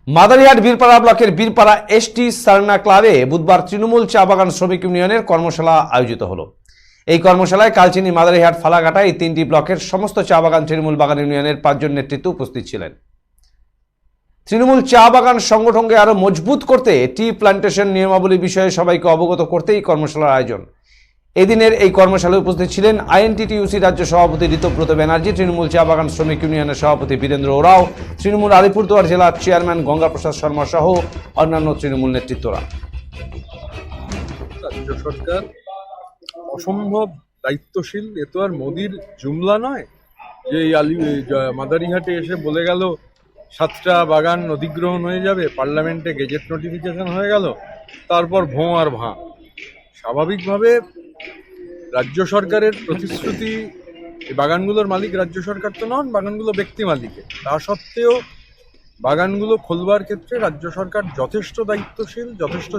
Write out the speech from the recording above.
মাদারিহাট বীরপাড়া ব্লকের বীরপাড়া এসটি সারনা ক্লাবে বুধবার তৃণমূল চা বাগান শ্রমিক ইউনিয়নের কর্মশালা আয়োজিত হলো। এই কর্মশালায় কালচিনি, মাদারিহাট, ফালাকাটা এই তিনটি ব্লকের সমস্ত চা বাগান তৃণমূল বাগান ইউনিয়নের 5 জন নেতৃত্ব উপস্থিত ছিলেন। তৃণমূল চা বাগান সংগঠনকে আরো মজবুত করতে টি প্লান্টেশন নিয়মাবলী বিষয়ে সবাইকে অবগত করতে এই কর্মশালার আয়োজন। এদিনের এই কর্মশালায় উপস্থিত ছিলেন আইএনটিটিইউসি রাজ্য সভাপতি ঋতব্রত ব্যানার্জি, তৃণমূল চা বাগান শ্রমিক ইউনিয়নের সভাপতি বীরেন্দ্র ওরাও, তৃণমূল আলিপুরদুয়ার জেলার চেয়ারম্যান গঙ্গা প্রসাদ শর্মা সহ অন্যান্য তৃণমূল নেতৃত্বরা। রাজ্য সরকার অসম্ভব দায়িত্বশীল, এ তো আর মোদির জুমলা নয় যে এই মাদারিহাটে এসে বলে গেল 7টা বাগান অধিগ্রহণ হয়ে যাবে, পার্লামেন্টে গেজেট নোটিফিকেশন হয়ে গেল, তারপর ভোঁ আর ভাঁ। স্বাভাবিকভাবে রাজ্য সরকারের প্রতিশ্রুতি, এই বাগানগুলোর মালিক রাজ্য সরকার তো নন, বাগানগুলো ব্যক্তি মালিকের। তা সত্ত্বেও বাগানগুলো খোলবার ক্ষেত্রে রাজ্য সরকার যথেষ্ট দায়িত্বশীল, যথেষ্ট।